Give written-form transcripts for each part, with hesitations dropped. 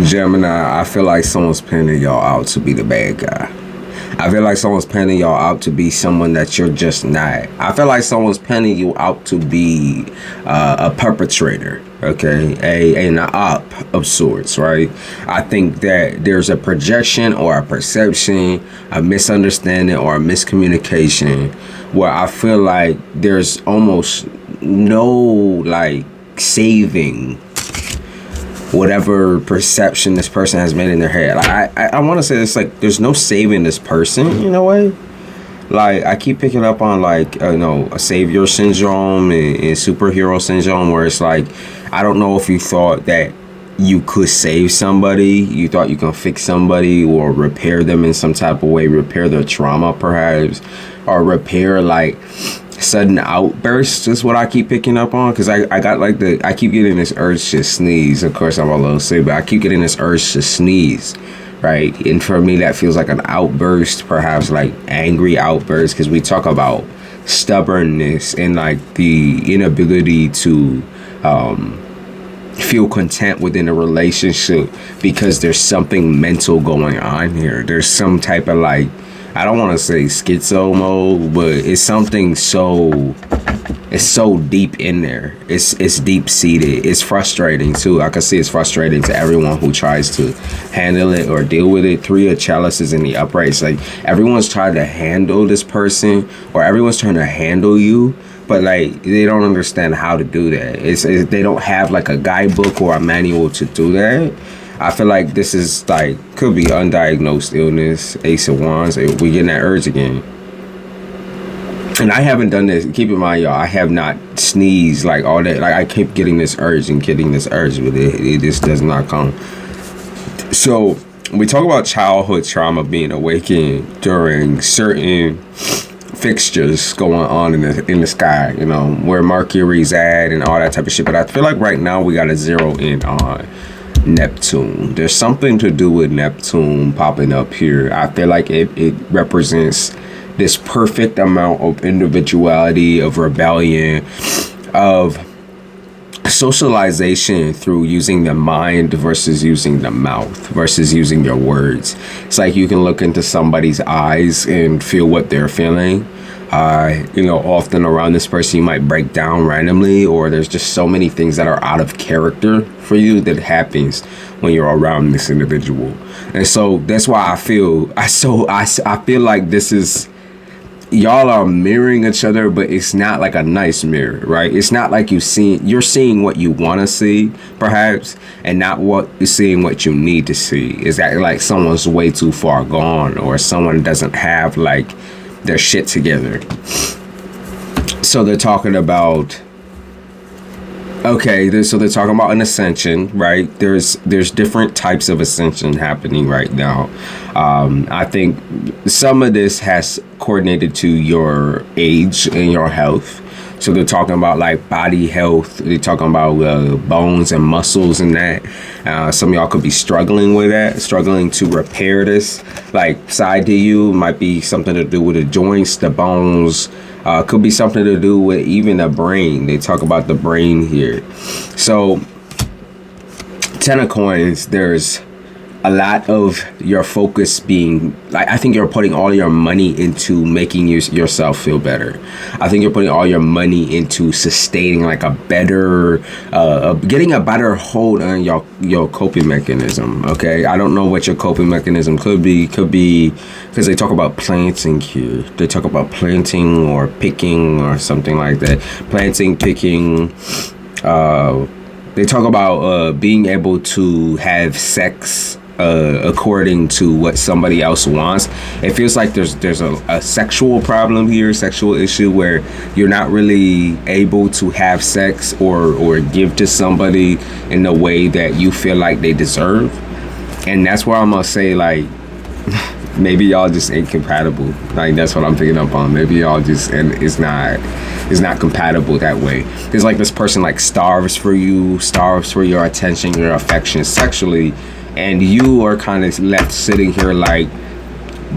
Gemini, I feel like someone's painting y'all out to be the bad guy. I feel like someone's painting y'all out to be someone that you're just not. I feel like someone's painting you out to be a perpetrator, okay? An op of sorts, right? I think that there's a projection or a perception, a misunderstanding or a miscommunication where I feel like there's almost no, like, saving whatever perception this person has made in their head. Like, I want to say it's like there's no saving this person in a way. Like, I keep picking up on, like, a savior syndrome and superhero syndrome, where it's like, I don't know if you thought that you could save somebody, you thought you can fix somebody or repair them in some type of way, repair their trauma perhaps, or repair, like, sudden outbursts is what I keep picking up on, because I got like I keep getting this urge to sneeze. Of course I'm a little sick, but I keep getting this urge to sneeze, right? And for me that feels like an outburst, perhaps like angry outburst, because we talk about stubbornness and like the inability to feel content within a relationship because there's something mental going on here. There's some type of, like, I don't want to say schizo mode, but it's something it's so deep in there. It's deep seated. It's frustrating too. I can see it's frustrating to everyone who tries to handle it or deal with it. 3 of chalices in the upright. It's like everyone's trying to handle this person, or everyone's trying to handle you, but like they don't understand how to do that. They don't have like a guidebook or a manual to do that. I feel like this is like, could be undiagnosed illness. Ace of Wands. We getting that urge again. And I haven't done this. Keep in mind, y'all, I have not sneezed like all that. Like, I keep getting this urge and getting this urge, but it just does not come. So we talk about childhood trauma being awakened during certain fixtures going on in the sky, you know, where Mercury's at and all that type of shit. But I feel like right now we got to zero in on Neptune. There's something to do with Neptune popping up here. I feel like it represents this perfect amount of individuality, of rebellion, of socialization through using the mind versus using the mouth versus using your words. It's like you can look into somebody's eyes and feel what they're feeling. Often around this person you might break down randomly, or there's just so many things that are out of character for you that happens when you're around this individual. And so that's why I feel like this is, y'all are mirroring each other, but it's not like a nice mirror, right? It's not like you're seeing what you want to see, perhaps, and not what you're seeing what you need to see. Is that like someone's way too far gone, or someone doesn't have like their shit together? So they're talking about, so they're talking about an ascension, right? There's different types of ascension happening right now. I think some of this has coordinated to your age and your health. So they're talking about like body health. They're talking about bones and muscles and that. Some of y'all could be struggling with that, struggling to repair this. Like side to you might be something to do with the joints, the bones. Could be something to do with even the brain. They talk about the brain here. So 10 of coins, there's a lot of your focus being, like, I think you're putting all your money into making yourself feel better. I think you're putting all your money into sustaining like a better, getting a better hold on your coping mechanism. Okay, I don't know what your coping mechanism could be because they talk about planting here. They talk about planting or picking or something like that. Planting, picking. They talk about being able to have sex according to what somebody else wants. It feels like there's a sexual problem here, sexual issue, where you're not really able to have sex or give to somebody in the way that you feel like they deserve. And that's why I'm gonna say, like, maybe y'all just ain't compatible. Like, that's what I'm picking up on. Maybe y'all just, and it's not compatible that way. It's like this person like starves for your attention, your affection sexually, and you are kind of left sitting here like,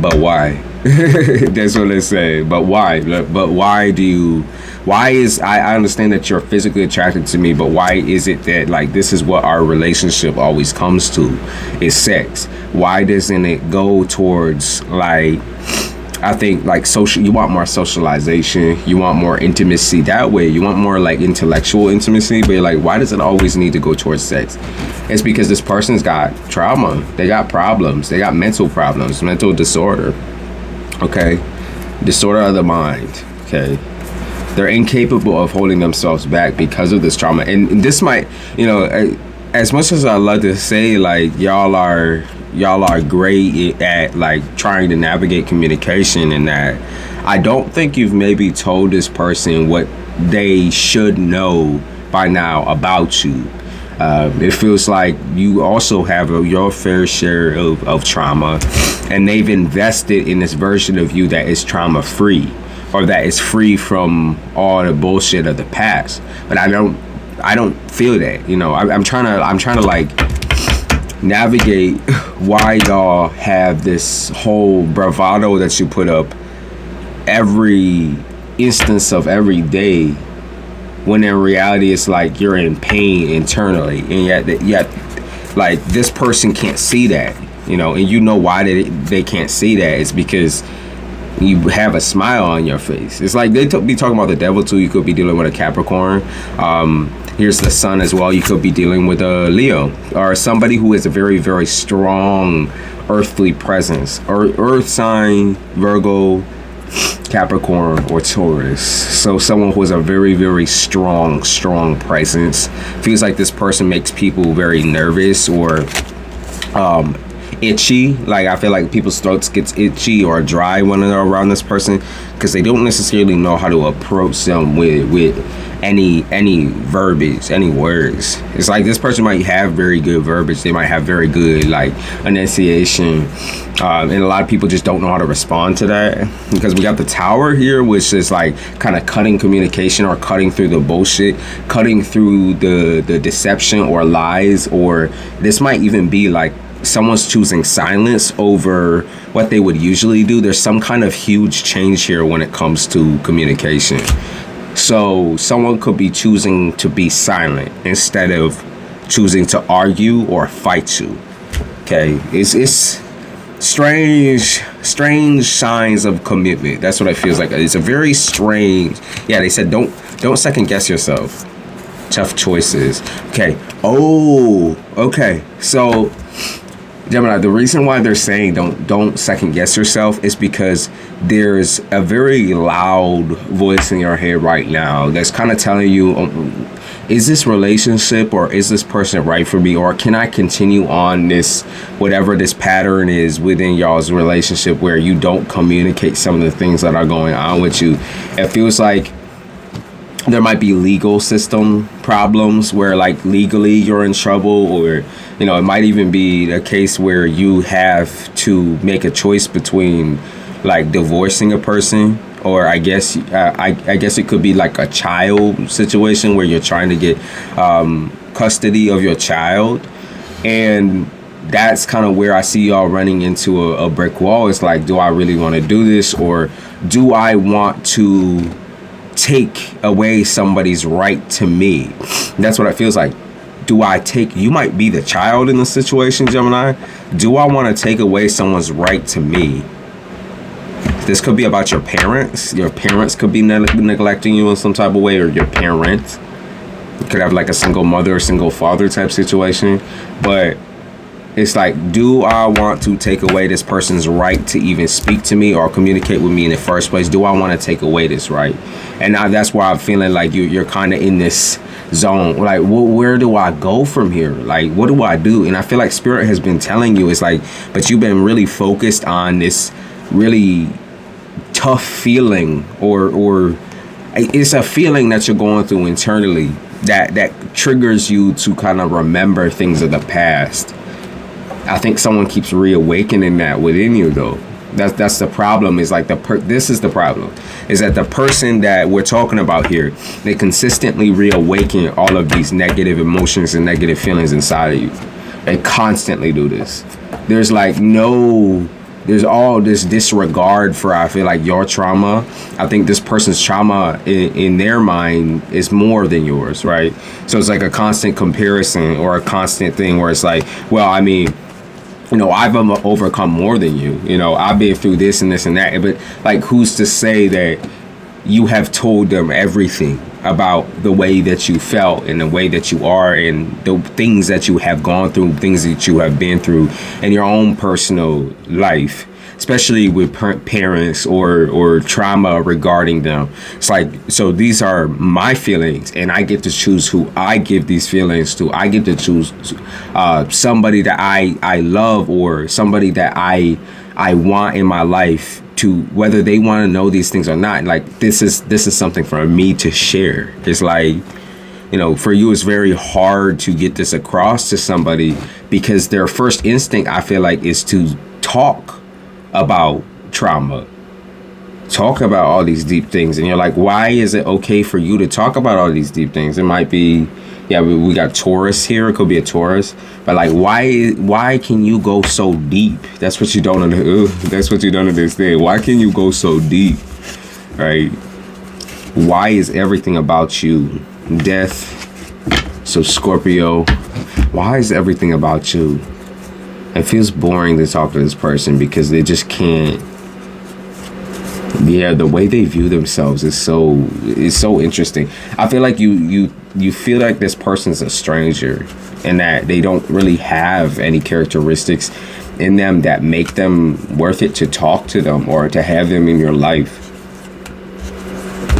but why? That's what they say. But why? But why do you? Why is I understand that you're physically attracted to me, but why is it that like this is what our relationship always comes to, is sex? Why doesn't it go towards like? I think like social, you want more socialization, you want more intimacy that way, you want more like intellectual intimacy, but you're like, why does it always need to go towards sex? It's because this person's got trauma, they got problems, they got mental problems, mental disorder, okay? Disorder of the mind, okay? They're incapable of holding themselves back because of this trauma. And this might, you know, as much as I love to say like y'all are great at like trying to navigate communication, and that I don't think you've maybe told this person what they should know by now about you. It feels like you also have your fair share of trauma, and they've invested in this version of you that is trauma free, or that is free from all the bullshit of the past. But I don't feel that, you know. I'm trying to like navigate why y'all have this whole bravado that you put up every instance of every day, when in reality it's like you're in pain internally, and yet like this person can't see that, you know. And you know why they can't see that. It's because you have a smile on your face. It's like they be talking about the devil too. You could be dealing with a Capricorn. Here's the sun as well. You could be dealing with a Leo, or somebody who has a very, very strong earthly presence, or earth sign, Virgo, Capricorn, or Taurus. So someone who has a very, very strong presence. Feels like this person makes people very nervous, or itchy. Like I feel like people's throats gets itchy or dry when they're around this person, because they don't necessarily know how to approach them with any verbiage, any words. It's like this person might have very good verbiage, they might have very good like enunciation, and a lot of people just don't know how to respond to that, because we got the Tower here, which is like kind of cutting communication, or cutting through the bullshit, cutting through the deception or lies. Or this might even be like someone's choosing silence over what they would usually do. There's some kind of huge change here when it comes to communication. So someone could be choosing to be silent instead of choosing to argue or fight you. Okay, it's strange signs of commitment. That's what it feels like. It's a very strange. Yeah, they said don't second guess yourself. Tough choices. Okay. Oh, okay. So Gemini, the reason why they're saying don't second guess yourself is because there's a very loud voice in your head right now that's kind of telling you, is this relationship or is this person right for me, or can I continue on this, whatever this pattern is within y'all's relationship where you don't communicate some of the things that are going on with you. It feels like there might be legal system problems where like legally you're in trouble, or you know, it might even be a case where you have to make a choice between like divorcing a person, or I guess it could be like a child situation where you're trying to get custody of your child. And that's kind of where I see y'all running into a brick wall. It's like, do I really want to do this, or do I want to take away somebody's right to me? That's what it feels like. Do I take, you might be the child in the situation, Gemini. Do I want to take away someone's right to me? This could be about your parents. Your parents could be neglecting you in some type of way, or your parent. You could have like a single mother or single father type situation. But it's like, do I want to take away this person's right to even speak to me or communicate with me in the first place? Do I want to take away this right? And now that's why I'm feeling like you're kind of in this zone. Like, where do I go from here? Like, what do I do? And I feel like Spirit has been telling you, it's like, but you've been really focused on this really tough feeling, or it's a feeling that you're going through internally that triggers you to kind of remember things of the past. I think someone keeps reawakening that within you, though. That's the problem. Is like this is the problem. Is that the person that we're talking about here, they consistently reawaken all of these negative emotions and negative feelings inside of you. They constantly do this. There's like no there's all this disregard for, I feel like, your trauma. I think this person's trauma in their mind is more than yours, right? So it's like a constant comparison or a constant thing where it's like, well, I mean, you know, I've overcome more than you. You know, I've been through this and this and that. But like, who's to say that you have told them everything about the way that you felt and the way that you are and the things that you have gone through, things that you have been through in your own personal life, especially with parents or trauma regarding them. It's like, so these are my feelings and I get to choose who I give these feelings to. I get to choose somebody that I love or somebody that I want in my life, to whether they want to know these things or not. Like, this is something for me to share. It's like, you know, for you, it's very hard to get this across to somebody because their first instinct, I feel like, is to talk about trauma, talk about all these deep things. And you're like, why is it okay for you to talk about all these deep things? It might be, yeah, we got Taurus here. It could be a Taurus. But like, why can you go so deep? That's what you don't understand. Why can you go so deep, right? Why is everything about you death? So Scorpio, why is everything about you? It feels boring to talk to this person because they just can't. Yeah, the way they view themselves is so interesting. I feel like you feel like this person's a stranger and that they don't really have any characteristics in them that make them worth it to talk to them or to have them in your life.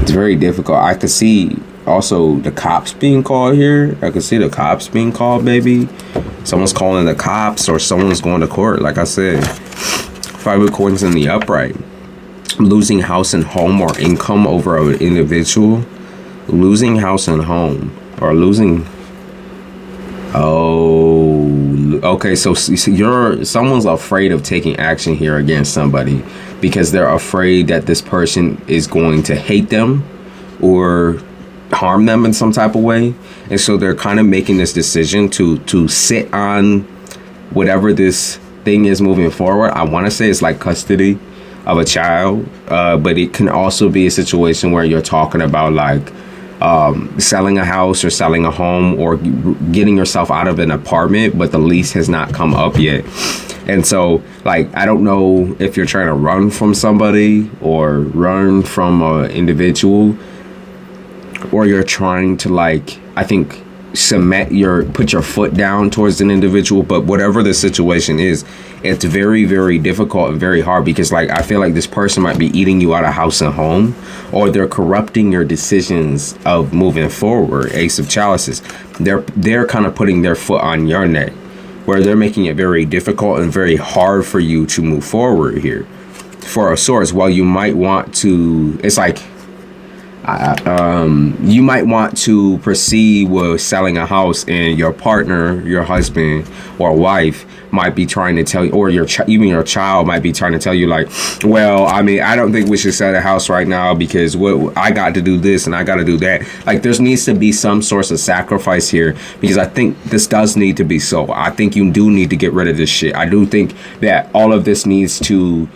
It's very difficult. I could see also the cops being called here. I could see the cops being called, maybe. Someone's calling the cops or someone's going to court. Like I said, 5 of coins in the upright. Losing house and home or income over an individual. Losing house and home or losing. Oh, okay. So someone's afraid of taking action here against somebody because they're afraid that this person is going to hate them or harm them in some type of way. And so they're kind of making this decision to sit on whatever this thing is moving forward. I want to say it's like custody of a child, but it can also be a situation where you're talking about like selling a house or selling a home or getting yourself out of an apartment, but the lease has not come up yet. And so, like, I don't know if you're trying to run from somebody or run from an individual, or you're trying to, like, I think, put your foot down towards an individual. But whatever the situation is, it's very, very difficult and very hard because, like, I feel like this person might be eating you out of house and home, or they're corrupting your decisions of moving forward. Ace of Chalices, they're kind of putting their foot on your neck, where they're making it very difficult and very hard for you to move forward here. For a Swords, while you might want to, it's like, you might want to proceed with selling a house, and your partner, your husband or wife, might be trying to tell you, or even your child might be trying to tell you, like, well, I mean, I don't think we should sell the house right now because I got to do this and I got to do that. Like, there needs to be some source of sacrifice here because I think this does need to be sold. I think you do need to get rid of this shit. I do think that all of this needs to.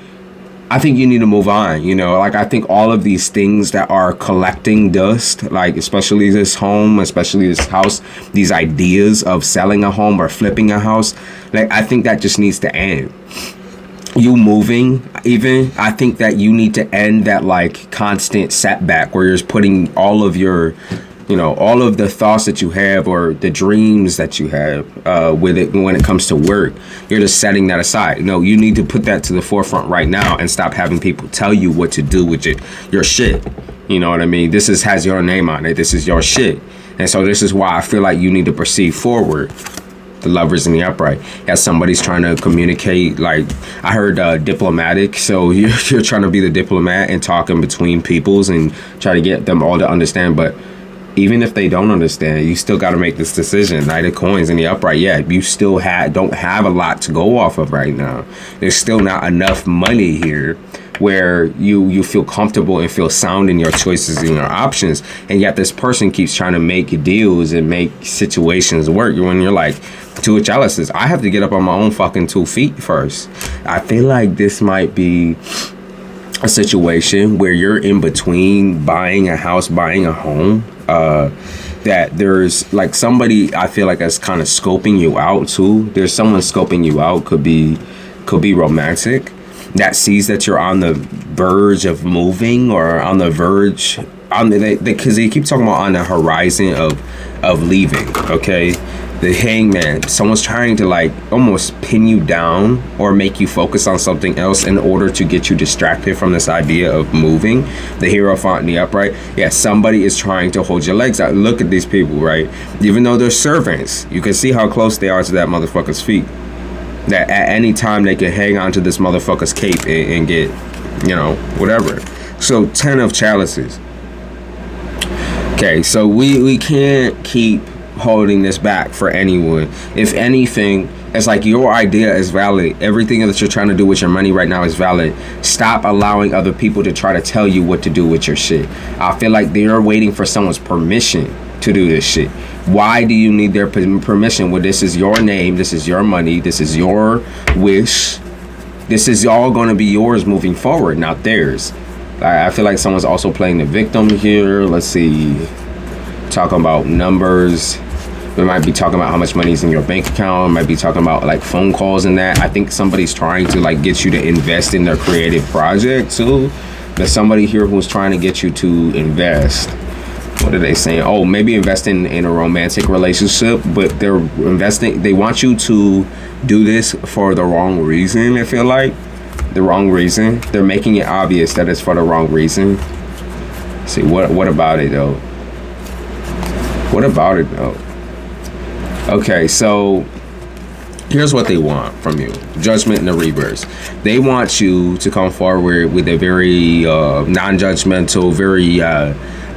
I think you need to move on, you know, like I think all of these things that are collecting dust, like especially this home, especially this house, these ideas of selling a home or flipping a house, like I think that just needs to end. You moving, even, I think that you need to end that like constant setback where you're putting all of your, you know, all of the thoughts that you have or the dreams that you have with it when it comes to work. You're just setting that aside. No, you need to put that to the forefront right now and stop having people tell you what to do with your shit. You know what I mean? This has your name on it. This is your shit. And so this is why I feel like you need to proceed forward. The Lovers in the upright. As somebody's trying to communicate, like I heard diplomatic. So you're trying to be the diplomat and talking between peoples and try to get them all to understand. But even if they don't understand, you still got to make this decision. Knight of Coins in the upright. Yeah, you still don't have a lot to go off of right now. There's still not enough money here where you feel comfortable and feel sound in your choices and your options, and yet this person keeps trying to make deals and make situations work when you're like, too jealous is I have to get up on my own fucking 2 feet first. I feel like this might be a situation where you're in between buying a house, buying a home, that there's like somebody I feel like is kind of scoping you out too. There's someone scoping you out, could be romantic, that sees that you're on the verge of moving or on the verge on the, because they keep talking about on the horizon of leaving. Okay, the hangman, someone's trying to like almost pin you down or make you focus on something else in order to get you distracted from this idea of moving. The Hierophant in the upright, yeah, somebody is trying to hold your legs out. Look at these people, right? Even though they're servants, you can see how close they are to that motherfucker's feet, that at any time they can hang on to this motherfucker's cape and get, you know, whatever. So 10 of chalices. Okay, so we can't keep holding this back for anyone. If anything, it's like your idea is valid. Everything that you're trying to do with your money right now is valid. Stop allowing other people to try to tell you what to do with your shit. I feel like they're waiting for someone's permission to do this shit. Why do you need their permission? Well, this is your name, this is your money, this is your wish. This is all going to be yours moving forward, not theirs. I feel like someone's also playing the victim here. Let's see. Talking about numbers. We might be talking about how much money is in your bank account. Might be talking about like phone calls and that. I think somebody's trying to like get you to invest in their creative project too. There's somebody here who's trying to get you to invest. What are they saying? Oh, maybe investing in a romantic relationship, but they're investing. They want you to do this for the wrong reason. I feel like the wrong reason. They're making it obvious that it's for the wrong reason. See, what about it though? What about it though? Okay, so here's what they want from you. Judgment in the reverse. They want you to come forward with a very non-judgmental, very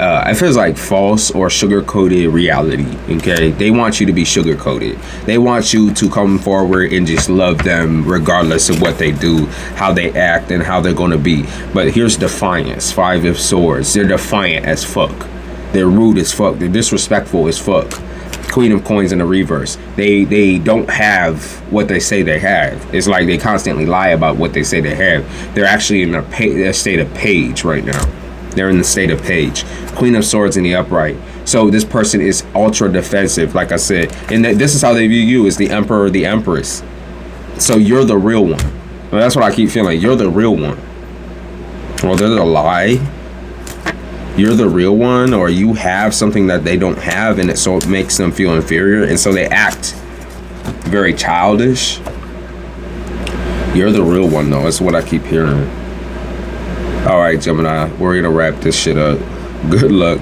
it feels like false or sugar-coated reality. Okay, they want you to be sugar-coated. They want you to come forward and just love them regardless of what they do, how they act, and how they're going to be. But here's defiance. 5 of Swords. They're defiant as fuck. They're rude as fuck. They're disrespectful as fuck. Queen of Coins in the reverse. They don't have what they say they have. It's like they constantly lie about what they say they have. They're actually in a state of page right now. They're in the state of page. Queen of Swords in the upright. So this person is ultra defensive, like I said. And this is how they view you, as the Emperor or the Empress. So you're the real one. Well, that's what I keep feeling. You're the real one. Well, there's a lie. You're the real one, or you have something that they don't have, and so it makes them feel inferior, and so they act very childish. You're the real one, though. That's what I keep hearing. All right, Gemini, we're gonna wrap this shit up. Good luck.